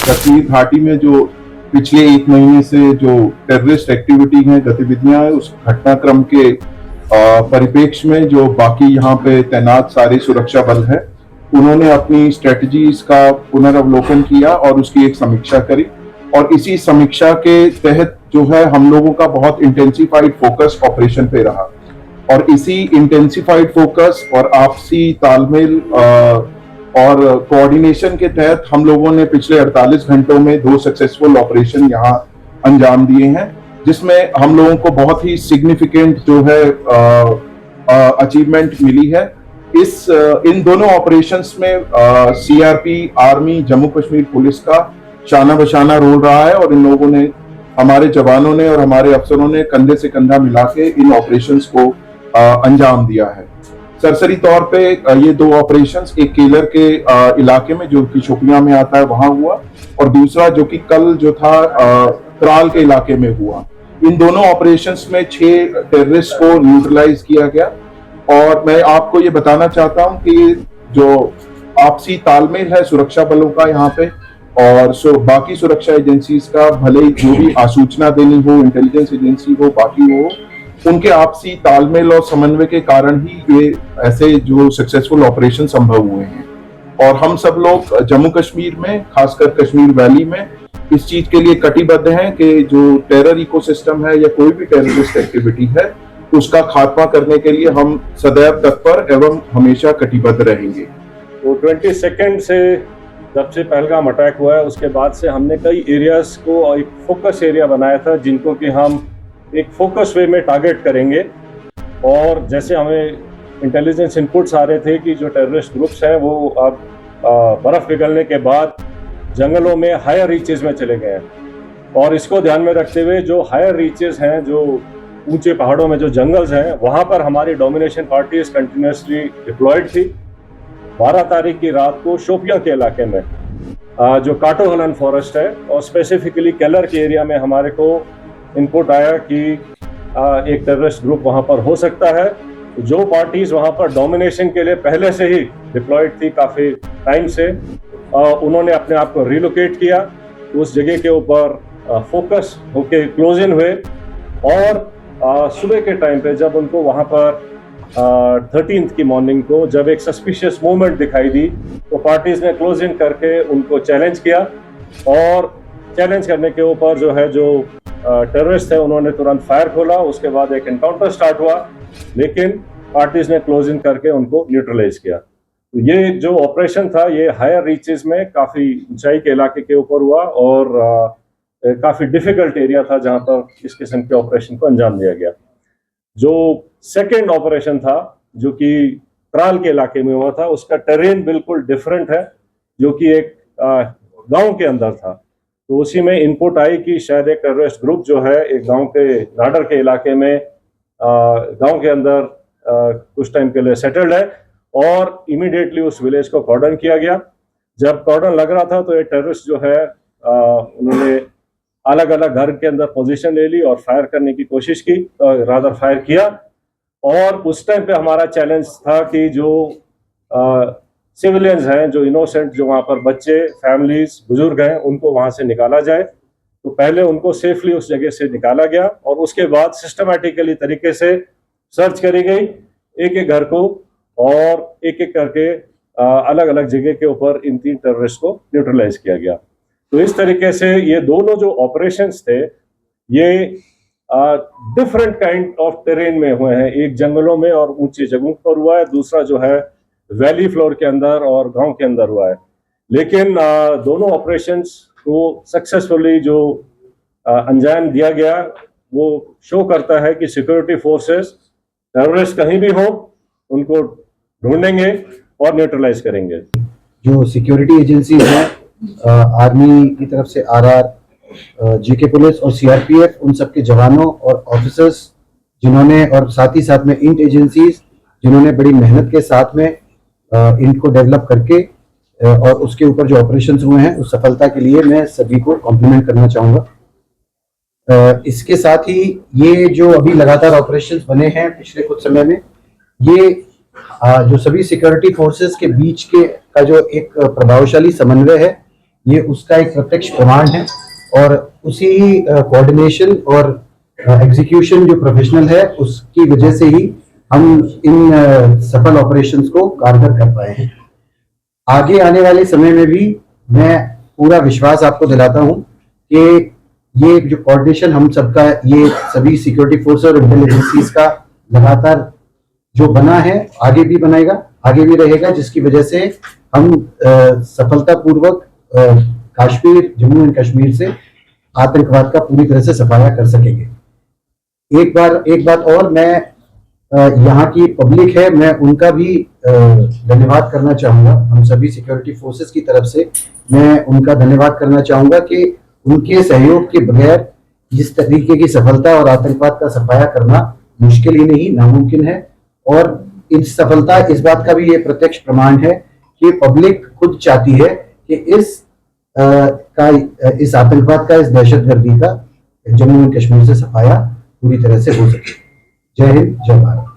कश्मीर घाटी में जो पिछले एक महीने से जो टेररिस्ट एक्टिविटी है, गतिविधियां है, उस घटनाक्रम के परिप्रेक्ष्य में जो बाकी यहाँ पे तैनात सारे सुरक्षा बल है, उन्होंने अपनी स्ट्रेटजीज का पुनर्वलोकन किया और उसकी एक समीक्षा करी। और इसी समीक्षा के तहत जो है हम लोगों का बहुत इंटेंसिफाइड फोकस ऑपरेशन पे रहा, और इसी इंटेंसिफाइड फोकस और आपसी तालमेल और कोऑर्डिनेशन के तहत हम लोगों ने पिछले 48 घंटों में 2 सक्सेसफुल ऑपरेशन यहाँ अंजाम दिए हैं, जिसमें हम लोगों को बहुत ही सिग्निफिकेंट जो है अचीवमेंट मिली है। इन दोनों ऑपरेशंस में CRP, army, Jammu Kashmir police का शाना बशाना रोल रहा है, और इन लोगों ने, हमारे जवानों ने और हमारे अफसरों ने कंधे से कंधा मिला के इन ऑपरेशंस को अंजाम दिया है। सरसरी तौर पे ये 2 ऑपरेशंस, एक केलर के इलाके में जो कि शोपियां में आता है वहां हुआ, और दूसरा जो कि कल जो था त्राल के इलाके में हुआ। इन दोनों ऑपरेशंस में 6 टेररिस्ट को न्यूट्रलाइज किया गया। और मैं आपको ये बताना चाहता हूं कि जो आपसी तालमेल है सुरक्षा बलों का यहाँ पे, और बाकी सुरक्षा एजेंसीज का, भले ही जो भी आसूचना देनी हो, इंटेलिजेंस एजेंसी हो, बाकी हो, उनके आपसी तालमेल और समन्वय के कारण ही ये ऐसे जो सक्सेसफुल ऑपरेशन संभव हुए हैं। और हम सब लोग जम्मू कश्मीर में, खासकर कश्मीर वैली में, इस चीज के लिए कटिबद्ध हैं कि जो टेरर इकोसिस्टम है या कोई भी टेररिस्ट एक्टिविटी है, उसका खात्मा करने के लिए हम सदैव तत्पर एवं हमेशा कटिबद्ध रहेंगे। तो 22 से जब से पहलगाम अटैक हुआ है, उसके बाद से हमने कई एरियाज को एक फोकस एरिया बनाया था, जिनको कि हम एक फोकस वे में टारगेट करेंगे। और जैसे हमें इंटेलिजेंस इनपुट्स आ रहे थे कि जो टेररिस्ट ग्रुप्स हैं वो अब बर्फ़ पिघलने के बाद जंगलों में हायर रीचेस में चले गए हैं, और इसको ध्यान में रखते हुए जो हायर रीचेस हैं, जो ऊंचे पहाड़ों में जो जंगल्स हैं, वहाँ पर हमारी डोमिनेशन पार्टीज कंटिन्यूसली डिप्लॉयड थी। 12 तारीख की रात को शोपियां के इलाके में जो काटोहलन फॉरेस्ट है, और स्पेसिफिकली केलर के एरिया में हमारे को इनपुट आया कि एक टेररिस्ट ग्रुप वहां पर हो सकता है। जो पार्टीज वहां पर डोमिनेशन के लिए पहले से ही डिप्लॉयड थी काफी टाइम से, उन्होंने अपने आप को रिलोकेट किया, उस जगह के ऊपर फोकस होके क्लोज इन हुए। और सुबह के टाइम पे जब उनको वहां पर 13th की मॉर्निंग को जब एक सस्पिशियस मूवमेंट दिखाई दी, तो पार्टीज ने क्लोज इन करके उनको चैलेंज किया, और चैलेंज करने के ऊपर जो है जो टेररिस्ट है उन्होंने तुरंत फायर खोला। उसके बाद एक एनकाउंटर स्टार्ट हुआ, लेकिन पार्टीज ने क्लोज इन करके उनको न्यूट्रलाइज किया। तो ये जो ऑपरेशन था ये हायर रीचेस में काफी ऊंचाई के इलाके के ऊपर हुआ, और काफी डिफिकल्ट एरिया था जहां पर इस किस्म के ऑपरेशन को अंजाम दिया गया। जो सेकेंड ऑपरेशन था जो कि त्राल के इलाके में हुआ था, उसका टेरेन बिल्कुल डिफरेंट है, जो कि एक गांव के अंदर था। तो उसी में इनपुट आई कि शायद एक टेररिस्ट ग्रुप जो है एक गांव के नाडर के इलाके में गांव के अंदर कुछ टाइम के लिए सेटल्ड है, और इमीडिएटली उस विलेज को कॉर्डन किया गया। जब कॉर्डन लग रहा था तो ये टेररिस्ट जो है उन्होंने अलग अलग घर के अंदर पोजीशन ले ली और फायर करने की कोशिश की, रादर फायर किया। और उस टाइम पे हमारा चैलेंज था कि जो सिविलियंस हैं, जो इनोसेंट, जो वहाँ पर बच्चे, फैमिलीज, बुजुर्ग हैं, उनको वहाँ से निकाला जाए। तो पहले उनको सेफली उस जगह से निकाला गया, और उसके बाद सिस्टमैटिकली तरीके से सर्च करी गई एक एक घर को, और एक एक करके अलग अलग जगह के ऊपर इन 3 टेररिस्ट को न्यूट्रलाइज किया गया। तो इस तरीके से ये दोनों जो ऑपरेशंस थे ये डिफरेंट काइंड ऑफ टेरेन में हुए हैं। एक जंगलों में और ऊंची जगहों पर हुआ है, दूसरा जो है वैली फ्लोर के अंदर और गांव के अंदर हुआ है। लेकिन दोनों ऑपरेशंस को सक्सेसफुली जो अंजाम दिया गया वो शो करता है कि सिक्योरिटी फोर्सेस टेररिस्ट कहीं भी हो उनको ढूंढेंगे और न्यूट्रलाइज करेंगे। जो सिक्योरिटी एजेंसीज हैं, आर्मी की तरफ से आरआर, जीके पुलिस और सीआरपीएफ, उन सबके जवानों और ऑफिसर्स जिन्होंने, और साथ ही साथ में इंट एजेंसीज जिन्होंने बड़ी मेहनत के साथ में इनको डेवलप करके और उसके ऊपर जो ऑपरेशंस हुए हैं उस सफलता के लिए मैं सभी को कॉम्प्लीमेंट करना चाहूँगा। इसके साथ ही ये जो अभी लगातार ऑपरेशंस बने हैं पिछले कुछ समय में, ये जो सभी सिक्योरिटी फोर्सेस के बीच के का जो एक प्रभावशाली समन्वय है, ये उसका एक प्रत्यक्ष प्रमाण है और उसी कोऑर्डिनेशन और एग्जीक्यूशन जो प्रोफेशनल है उसकी वजह से ही हम इन सफल ऑपरेशंस को कारगर कर पाए हैं। आगे आने वाले समय में भी मैं पूरा विश्वास आपको दिलाता हूं कि ये जो कोऑर्डिनेशन हम सबका, ये सभी सिक्योरिटी फोर्स और इंटेलिजेंसीज का लगातार जो बना है आगे भी बनेगा, आगे भी रहेगा, जिसकी वजह से हम सफलतापूर्वक कश्मीर, जम्मू एंड कश्मीर से आतंकवाद का पूरी तरह से सफाया कर सकेंगे। एक बात और, मैं यहाँ की पब्लिक है, मैं उनका भी धन्यवाद करना चाहूंगा। हम सभी सिक्योरिटी फोर्सेस की तरफ से मैं उनका धन्यवाद करना चाहूंगा कि उनके सहयोग के बगैर जिस तरीके की सफलता और आतंकवाद का सफाया करना मुश्किल ही नहीं, नामुमकिन है। और इस सफलता, इस बात का भी ये प्रत्यक्ष प्रमाण है कि पब्लिक खुद चाहती है कि इस आतंकवाद का, इस दहशतगर्दी का जम्मू एंड कश्मीर से सफाया पूरी तरह से हो सके। जय हिंद, जय भारत।